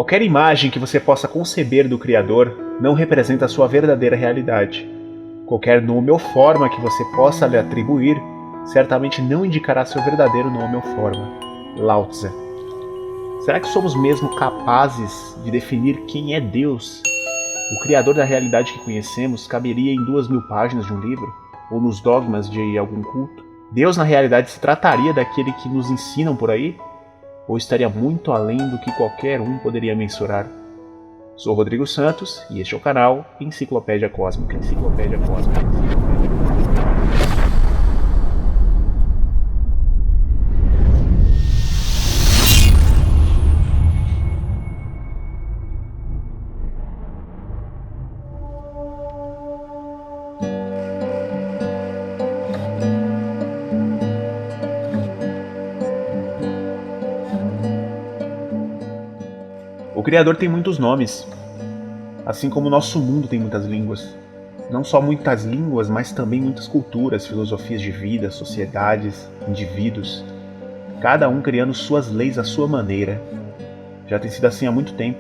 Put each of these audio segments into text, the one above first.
Qualquer imagem que você possa conceber do Criador não representa a sua verdadeira realidade. Qualquer nome ou forma que você possa lhe atribuir certamente não indicará seu verdadeiro nome ou forma. Lao Tse. Será que somos mesmo capazes de definir quem é Deus? O Criador da realidade que conhecemos caberia em 2000 páginas de um livro? Ou nos dogmas de algum culto? Deus na realidade se trataria daquele que nos ensinam por aí? Ou estaria muito além do que qualquer um poderia mensurar? Sou Rodrigo Santos e este é o canal Enciclopédia Cósmica. O Criador tem muitos nomes, assim como o nosso mundo tem muitas línguas. Não só muitas línguas, mas também muitas culturas, filosofias de vida, sociedades, indivíduos. Cada um criando suas leis à sua maneira. Já tem sido assim há muito tempo.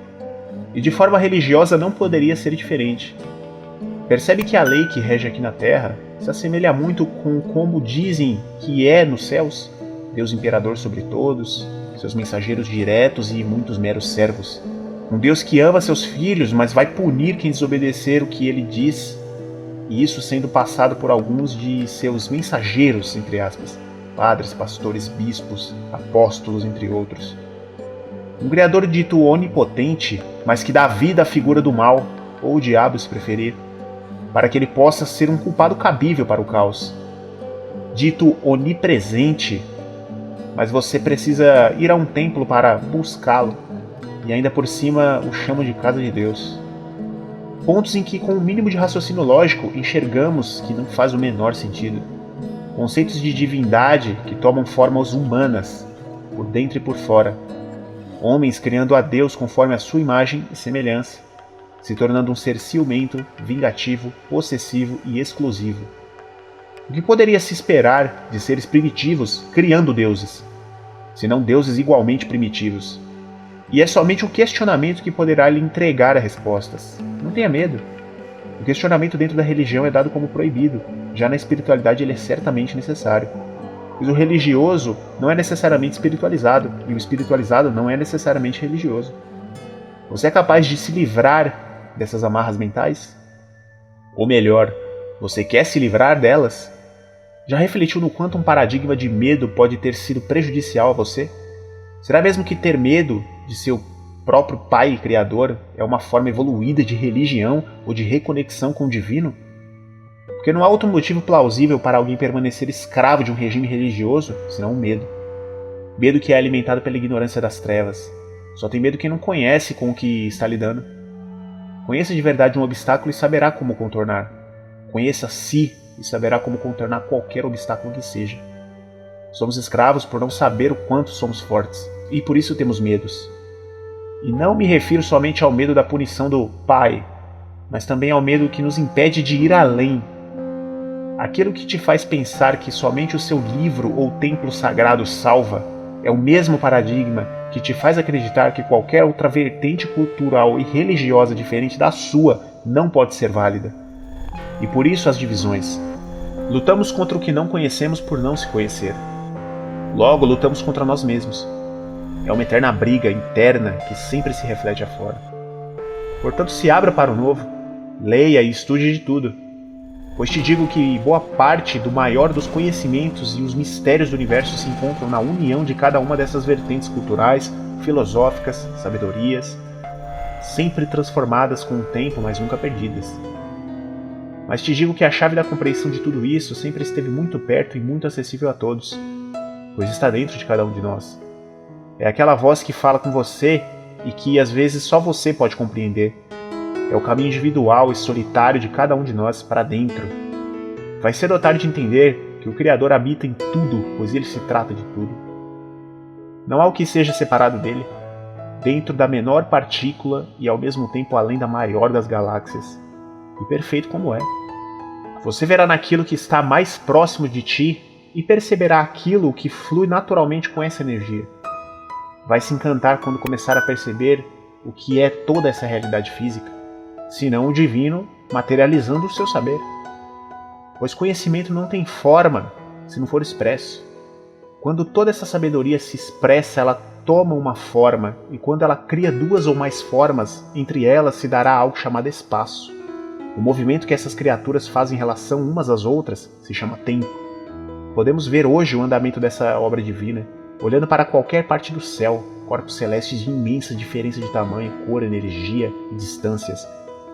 E de forma religiosa não poderia ser diferente. Percebe que a lei que rege aqui na Terra se assemelha muito com como dizem que é nos céus? Deus imperador sobre todos, seus mensageiros diretos e muitos meros servos. Um Deus que ama seus filhos, mas vai punir quem desobedecer o que ele diz, e isso sendo passado por alguns de seus mensageiros, entre aspas, padres, pastores, bispos, apóstolos, entre outros. Um Criador dito onipotente, mas que dá vida à figura do mal, ou o diabo se preferir, para que ele possa ser um culpado cabível para o caos. Dito onipresente, mas você precisa ir a um templo para buscá-lo, e ainda por cima o chama de casa de Deus. Pontos em que, com o mínimo de raciocínio lógico, enxergamos que não faz o menor sentido. Conceitos de divindade que tomam formas humanas, por dentro e por fora. Homens criando a Deus conforme a sua imagem e semelhança, se tornando um ser ciumento, vingativo, possessivo e exclusivo. O que poderia se esperar de seres primitivos criando deuses, senão deuses igualmente primitivos? E é somente o questionamento que poderá lhe entregar as respostas. Não tenha medo. O questionamento dentro da religião é dado como proibido, já na espiritualidade ele é certamente necessário. Pois o religioso não é necessariamente espiritualizado, e o espiritualizado não é necessariamente religioso. Você é capaz de se livrar dessas amarras mentais? Ou melhor, você quer se livrar delas? Já refletiu no quanto um paradigma de medo pode ter sido prejudicial a você? Será mesmo que ter medo de seu próprio pai e criador é uma forma evoluída de religião ou de reconexão com o divino? Porque não há outro motivo plausível para alguém permanecer escravo de um regime religioso, senão o medo. Medo que é alimentado pela ignorância das trevas. Só tem medo quem não conhece com o que está lidando. Conheça de verdade um obstáculo e saberá como contornar. Conheça-se e saberá como contornar qualquer obstáculo que seja. Somos escravos por não saber o quanto somos fortes, e por isso temos medos. E não me refiro somente ao medo da punição do Pai, mas também ao medo que nos impede de ir além. Aquilo que te faz pensar que somente o seu livro ou templo sagrado salva é o mesmo paradigma que te faz acreditar que qualquer outra vertente cultural e religiosa diferente da sua não pode ser válida. E por isso as divisões. Lutamos contra o que não conhecemos por não se conhecer. Logo, lutamos contra nós mesmos. É uma eterna briga interna que sempre se reflete afora. Portanto, se abra para o novo, leia e estude de tudo. Pois te digo que boa parte do maior dos conhecimentos e os mistérios do universo se encontram na união de cada uma dessas vertentes culturais, filosóficas, sabedorias, sempre transformadas com o tempo, mas nunca perdidas. Mas te digo que a chave da compreensão de tudo isso sempre esteve muito perto e muito acessível a todos, pois está dentro de cada um de nós. É aquela voz que fala com você e que às vezes só você pode compreender. É o caminho individual e solitário de cada um de nós para dentro. Vai cedo ou tarde entender que o Criador habita em tudo, pois ele se trata de tudo. Não há o que seja separado dele, dentro da menor partícula e ao mesmo tempo além da maior das galáxias. E perfeito como é. Você verá naquilo que está mais próximo de ti e perceberá aquilo que flui naturalmente com essa energia. Vai se encantar quando começar a perceber o que é toda essa realidade física, senão o divino materializando o seu saber. Pois conhecimento não tem forma se não for expresso. Quando toda essa sabedoria se expressa, ela toma uma forma, e quando ela cria duas ou mais formas, entre elas se dará algo chamado espaço. O movimento que essas criaturas fazem em relação umas às outras se chama tempo. Podemos ver hoje o andamento dessa obra divina, olhando para qualquer parte do céu, corpos celestes de imensa diferença de tamanho, cor, energia e distâncias,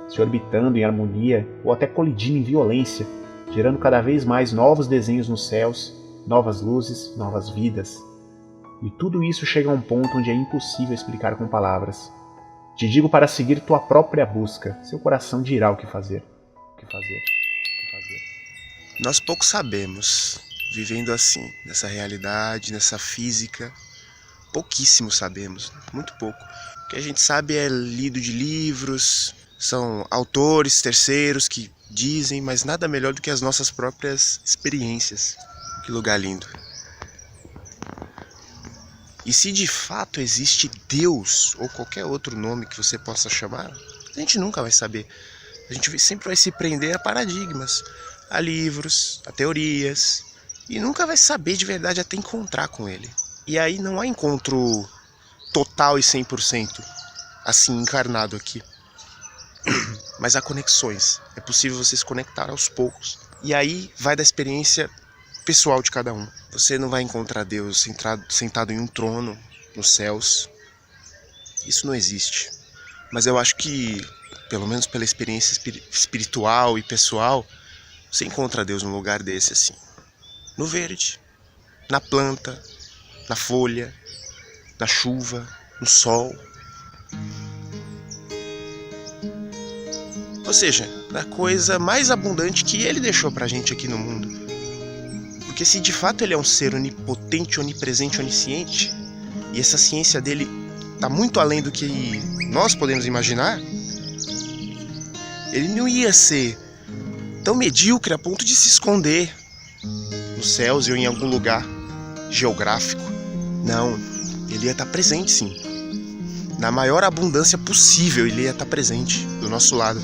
se orbitando em harmonia ou até colidindo em violência, gerando cada vez mais novos desenhos nos céus, novas luzes, novas vidas. E tudo isso chega a um ponto onde é impossível explicar com palavras. Te digo para seguir tua própria busca, seu coração dirá o que fazer. Nós pouco sabemos, vivendo assim, nessa realidade, nessa física, pouquíssimo sabemos, muito pouco. O que a gente sabe é lido de livros, são autores, terceiros que dizem, mas nada melhor do que as nossas próprias experiências. Que lugar lindo. E se de fato existe Deus, ou qualquer outro nome que você possa chamar, a gente nunca vai saber. A gente sempre vai se prender a paradigmas, a livros, a teorias, e nunca vai saber de verdade até encontrar com ele. E aí não há encontro total e 100%, assim, encarnado aqui. Mas há conexões. É possível você se conectar aos poucos. E aí vai da experiência pessoal de cada um. Você não vai encontrar Deus sentado em um trono nos céus. Isso não existe. Mas eu acho que, pelo menos pela experiência espiritual e pessoal, você encontra Deus num lugar desse assim. No verde, na planta, na folha, na chuva, no sol. Ou seja, na coisa mais abundante que ele deixou pra gente aqui no mundo. Porque se de fato ele é um ser onipotente, onipresente, onisciente, e essa ciência dele tá muito além do que nós podemos imaginar, ele não ia ser tão medíocre a ponto de se esconder nos céus ou em algum lugar geográfico. Não, ele ia estar presente sim. Na maior abundância possível ele ia estar presente do nosso lado,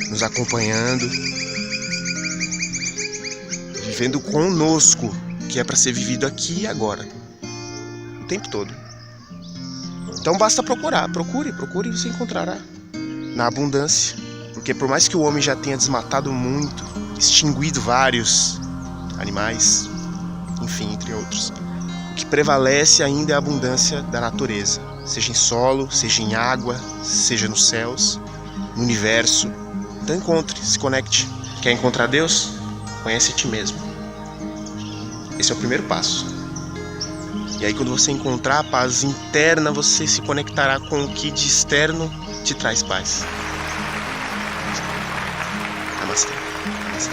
nos acompanhando, vivendo conosco, que é para ser vivido aqui e agora, o tempo todo. Então basta procurar, procure e você encontrará na abundância. Porque por mais que o homem já tenha desmatado muito, extinguido vários animais, enfim, entre outros, o que prevalece ainda é a abundância da natureza, seja em solo, seja em água, seja nos céus, no universo. Então encontre, se conecte. Quer encontrar Deus? Conhece a ti mesmo. Esse é o primeiro passo. E aí quando você encontrar a paz interna, você se conectará com o que de externo te traz paz. Namastê. Namastê.